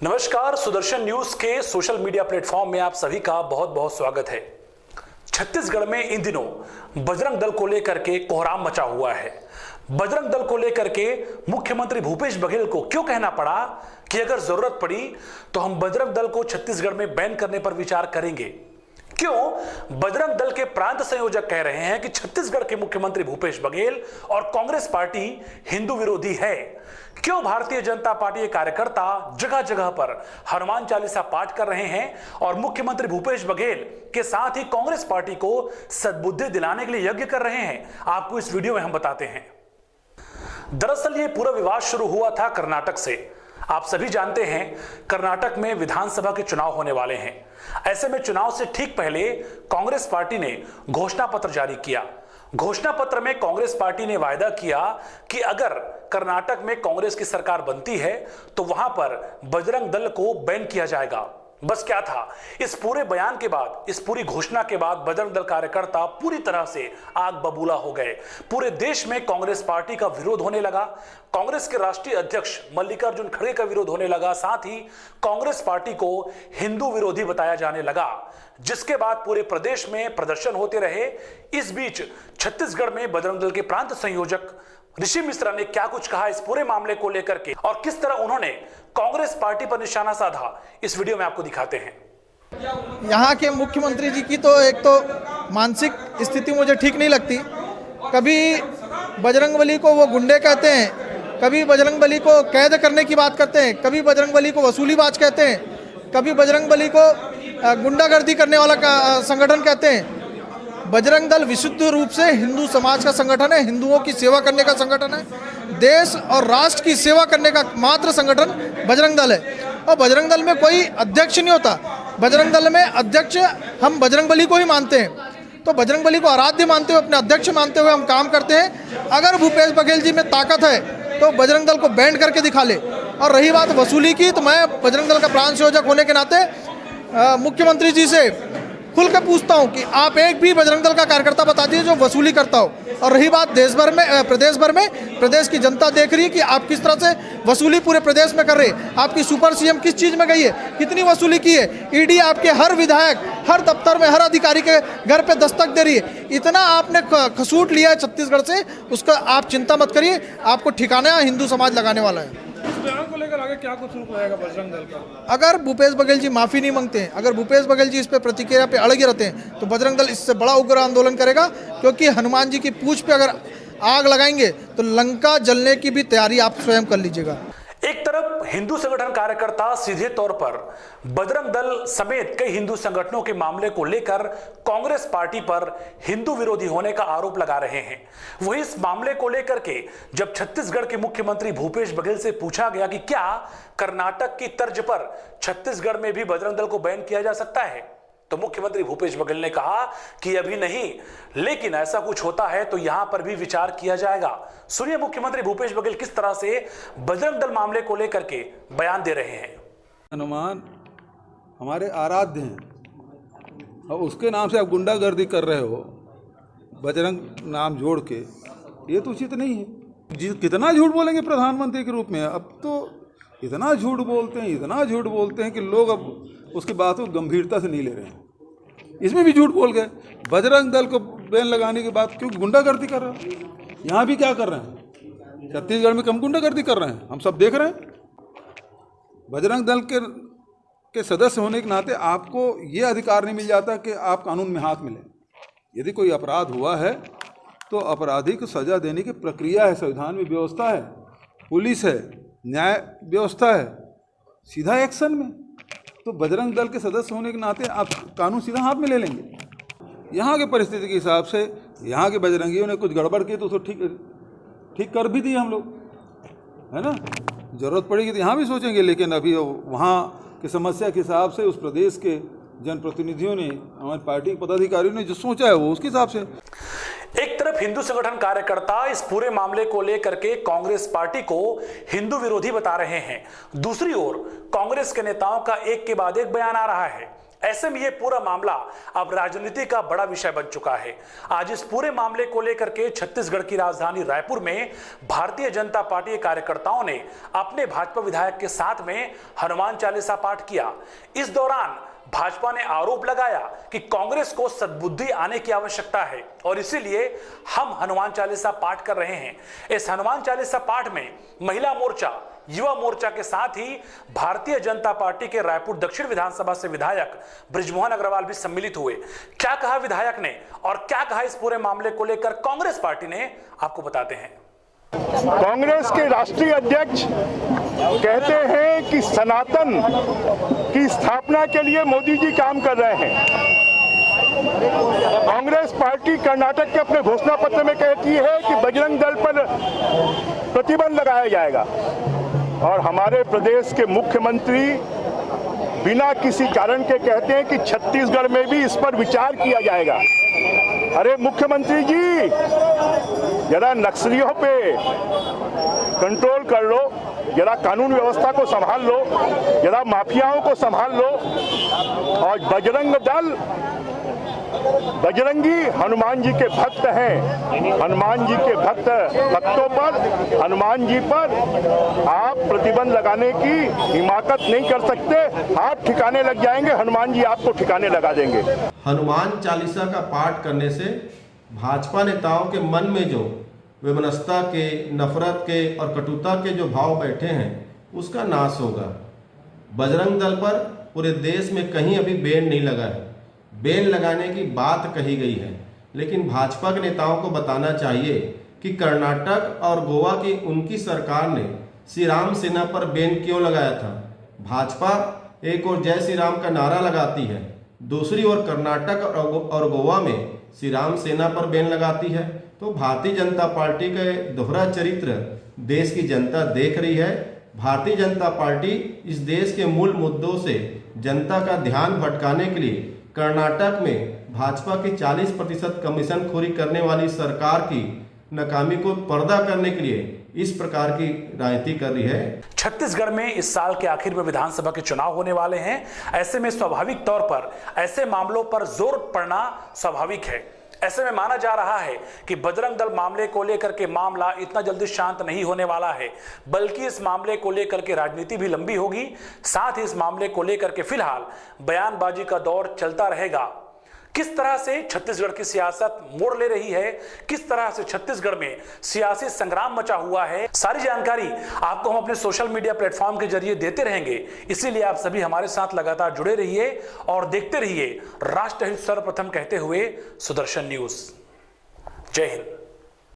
नमस्कार, सुदर्शन न्यूज के social media platform में आप सभी का बहुत बहुत स्वागत है। छत्तीसगढ़ में इन दिनों बजरंग दल को लेकर के कोहराम मचा हुआ है। बजरंग दल को लेकर के मुख्यमंत्री भूपेश बघेल को क्यों कहना पड़ा कि अगर जरूरत पड़ी तो हम बजरंग दल को छत्तीसगढ़ में बैन करने पर विचार करेंगे। क्यों बजरंग दल के प्रांत संयोजक कह रहे हैं कि छत्तीसगढ़ के मुख्यमंत्री भूपेश बघेल और कांग्रेस पार्टी हिंदू विरोधी है। क्यों भारतीय जनता पार्टी के कार्यकर्ता जगह जगह पर हनुमान चालीसा पाठ कर रहे हैं और मुख्यमंत्री भूपेश बघेल के साथ ही कांग्रेस पार्टी को सद्बुद्धि दिलाने के लिए यज्ञ कर रहे हैं, आपको इस वीडियो में हम बताते हैं। दरअसल ये पूरा विवाद शुरू हुआ था कर्नाटक से। आप सभी जानते हैं कर्नाटक में विधानसभा के चुनाव होने वाले हैं। ऐसे में चुनाव से ठीक पहले कांग्रेस पार्टी ने घोषणा पत्र जारी किया। घोषणा पत्र में कांग्रेस पार्टी ने वायदा किया कि अगर कर्नाटक में कांग्रेस की सरकार बनती है तो वहां पर बजरंग दल को बैन किया जाएगा। बस क्या था, इस पूरे बयान के बाद, इस पूरी घोषणा के बाद बजरंग दल कार्यकर्ता पूरी तरह से आग बबूला हो गए। पूरे देश में कांग्रेस पार्टी का विरोध होने लगा। कांग्रेस के राष्ट्रीय अध्यक्ष मल्लिकार्जुन खड़गे का विरोध होने लगा। साथ ही कांग्रेस पार्टी को हिंदू विरोधी बताया जाने लगा, जिसके बाद पूरे प्रदेश में प्रदर्शन होते रहे। इस बीच छत्तीसगढ़ में बजरंग दल के प्रांत संयोजक ऋषि मिश्रा ने क्या कुछ कहा इस पूरे मामले को लेकर के और किस तरह उन्होंने कांग्रेस पार्टी पर निशाना साधा, इस वीडियो में आपको दिखाते हैं। यहाँ के मुख्यमंत्री जी की तो एक तो मानसिक स्थिति मुझे ठीक नहीं लगती। कभी बजरंगबली को वो गुंडे कहते हैं, कभी बजरंगबली को कैद करने की बात करते हैं, कभी बजरंगबली को वसूलीबाज कहते हैं, कभी बजरंगबली को गुंडागर्दी करने वाला संगठन कहते हैं। बजरंग दल विशुद्ध रूप से हिंदू समाज का संगठन है, हिंदुओं की सेवा करने का संगठन है, देश और राष्ट्र की सेवा करने का मात्र संगठन बजरंग दल है। और बजरंग दल में कोई अध्यक्ष नहीं होता। बजरंग दल में अध्यक्ष हम बजरंगबली को ही मानते हैं। तो बजरंगबली को आराध्य मानते हुए, अपने अध्यक्ष मानते हुए हम काम करते हैं। अगर भूपेश बघेल जी में ताकत है तो बजरंग दल को बैंड करके दिखा ले। और रही बात वसूली की, तो मैं बजरंग दल का प्रांत संयोजक होने के नाते मुख्यमंत्री जी से खुल कर पूछता हूं कि आप एक भी बजरंग दल का कार्यकर्ता बता दीजिए जो वसूली करता हो। और रही बात देश भर में, प्रदेश भर में, प्रदेश की जनता देख रही है कि आप किस तरह से वसूली पूरे प्रदेश में कर रहे हैं। आपकी सुपर सीएम किस चीज़ में गई है, कितनी वसूली की है। ईडी आपके हर विधायक, हर दफ्तर में, हर अधिकारी के घर पे दस्तक दे रही है। इतना आपने खसूट लिया है छत्तीसगढ़ से, उसका आप चिंता मत करिए, आपको ठिकाना हिंदू समाज लगाने वाला है। इस बयान को लेकर आगे क्या कुछ रुख रहेगा बजरंग दल का? अगर भूपेश बघेल जी माफ़ी नहीं मांगते हैं, अगर भूपेश बघेल जी इस पे प्रतिक्रिया पे अड़गे रहते हैं, तो बजरंग दल इससे बड़ा उग्र आंदोलन करेगा। क्योंकि हनुमान जी की पूंछ पे अगर आग लगाएंगे तो लंका जलने की भी तैयारी आप स्वयं कर लीजिएगा। एक तरफ हिंदू संगठन कार्यकर्ता सीधे तौर पर बजरंग दल समेत कई हिंदू संगठनों के मामले को लेकर कांग्रेस पार्टी पर हिंदू विरोधी होने का आरोप लगा रहे हैं। वहीं इस मामले को लेकर के जब छत्तीसगढ़ के मुख्यमंत्री भूपेश बघेल से पूछा गया कि क्या कर्नाटक की तर्ज पर छत्तीसगढ़ में भी बजरंग दल को बैन किया जा सकता है, तो मुख्यमंत्री भूपेश बघेल ने कहा कि अभी नहीं, लेकिन ऐसा कुछ होता है तो यहां पर भी विचार किया जाएगा। सुनिए मुख्यमंत्री भूपेश बघेल किस तरह से बजरंग दल मामले को लेकर के बयान दे रहे हैं। हनुमान हमारे आराध्य हैं और उसके नाम से आप गुंडागर्दी कर रहे हो, बजरंग नाम जोड़ के, ये तो उचित नहीं है। कितना झूठ बोलेंगे प्रधानमंत्री के रूप में। अब तो इतना झूठ बोलते हैं, इतना झूठ बोलते हैं कि लोग अब उसकी बातों को गंभीरता से नहीं ले रहे हैं। इसमें भी झूठ बोल गए। बजरंग दल को बैन लगाने के बाद क्योंकि गुंडागर्दी कर रहे हैं। यहाँ भी क्या कर रहे हैं, छत्तीसगढ़ में कम गुंडागर्दी कर रहे हैं, हम सब देख रहे हैं। बजरंग दल के सदस्य होने के नाते आपको ये अधिकार नहीं मिल जाता कि आप कानून में हाथ मिलें। यदि कोई अपराध हुआ है तो अपराधी को सजा देने की प्रक्रिया है, संविधान में व्यवस्था है, पुलिस है, न्याय व्यवस्था है, सीधा एक्शन में। तो बजरंग दल के सदस्य होने के नाते आप कानून सीधा हाथ में ले लेंगे। यहाँ की परिस्थिति के हिसाब से यहाँ के बजरंगियों ने कुछ गड़बड़ की तो उसको ठीक कर भी दिए हम लोग, है ना। ज़रूरत पड़ेगी तो यहाँ भी सोचेंगे, लेकिन अभी वहाँ की समस्या के हिसाब से उस प्रदेश के जनप्रतिनिधियों ने, हमारी पार्टी के पदाधिकारियों ने जो सोचा है वो उसके हिसाब से। एक तरफ हिंदू संगठन कार्यकर्ता इस पूरे मामले को लेकर के कांग्रेस पार्टी को हिंदू विरोधी बता रहे हैं, दूसरी ओर कांग्रेस के नेताओं का एक के बाद एक बयान आ रहा है। ऐसे में ये पूरा मामला अब राजनीति का बड़ा विषय बन चुका है। आज इस पूरे मामले को लेकर के छत्तीसगढ़ की राजधानी रायपुर में भारतीय जनता पार्टी के कार्यकर्ताओं ने अपने भाजपा विधायक के साथ में हनुमान चालीसा पाठ किया। इस दौरान भाजपा ने आरोप लगाया कि कांग्रेस को सद्बुद्धि आने की आवश्यकता है और इसीलिए हम हनुमान चालीसा पाठ कर रहे हैं। इस हनुमान चालीसा पाठ में महिला मोर्चा, युवा मोर्चा के साथ ही भारतीय जनता पार्टी के रायपुर दक्षिण विधानसभा से विधायक बृजमोहन अग्रवाल भी सम्मिलित हुए। क्या कहा विधायक ने और क्या कहा इस पूरे मामले को लेकर कांग्रेस पार्टी ने, आपको बताते हैं। कांग्रेस के राष्ट्रीय अध्यक्ष कहते हैं कि सनातन की स्थापना के लिए मोदी जी काम कर रहे हैं। कांग्रेस पार्टी कर्नाटक के अपने घोषणा पत्र में कहती है कि बजरंग दल पर प्रतिबंध लगाया जाएगा और हमारे प्रदेश के मुख्यमंत्री बिना किसी कारण के कहते हैं कि छत्तीसगढ़ में भी इस पर विचार किया जाएगा। अरे मुख्यमंत्री जी, जरा नक्सलियों पे कंट्रोल कर लो, जरा कानून व्यवस्था को संभाल लो, जरा माफियाओं को संभाल लो। और बजरंग दल बजरंगी हनुमान जी के भक्त हैं। हनुमान जी के भक्तों पर, हनुमान जी पर आप प्रतिबंध लगाने की हिमाकत नहीं कर सकते। हाथ ठिकाने लग जाएंगे, हनुमान जी आपको ठिकाने लगा देंगे। हनुमान चालीसा का पाठ करने से भाजपा नेताओं के मन में जो विमनस्ता के, नफरत के और कटुता के जो भाव बैठे हैं उसका नाश होगा। बजरंग दल पर पूरे देश में कहीं अभी बैन नहीं लगा है। बैन लगाने की बात कही गई है, लेकिन भाजपा के नेताओं को बताना चाहिए कि कर्नाटक और गोवा की उनकी सरकार ने श्री राम सेना पर बैन क्यों लगाया था। भाजपा एक और जय श्री राम का नारा लगाती है, दूसरी ओर कर्नाटक और गोवा में श्री राम सेना पर बैन लगाती है। तो भारतीय जनता पार्टी का दोहरा चरित्र देश की जनता देख रही है। भारतीय जनता पार्टी इस देश के मूल मुद्दों से जनता का ध्यान भटकाने के लिए कर्नाटक में भाजपा की 40% कमीशन खोरी करने वाली सरकार की नाकामी को पर्दा करने के लिए इस प्रकार की राजनीति कर रही है। छत्तीसगढ़ में इस साल के आखिर में विधानसभा के चुनाव होने वाले हैं। ऐसे में स्वाभाविक तौर पर ऐसे मामलों पर जोर पड़ना स्वाभाविक है। ऐसे में माना जा रहा है कि बजरंग दल मामले को लेकर के मामला इतना जल्दी शांत नहीं होने वाला है, बल्कि इस मामले को लेकर के राजनीति भी लंबी होगी। साथ ही इस मामले को लेकर के फिलहाल बयानबाजी का दौर चलता रहेगा। किस तरह से छत्तीसगढ़ की सियासत मोड़ ले रही है, किस तरह से छत्तीसगढ़ में सियासी संग्राम मचा हुआ है, सारी जानकारी आपको हम अपने सोशल मीडिया प्लेटफॉर्म के जरिए देते रहेंगे। इसीलिए आप सभी हमारे साथ लगातार जुड़े रहिए और देखते रहिए राष्ट्रहित सर्वप्रथम कहते हुए सुदर्शन न्यूज। जय हिंद।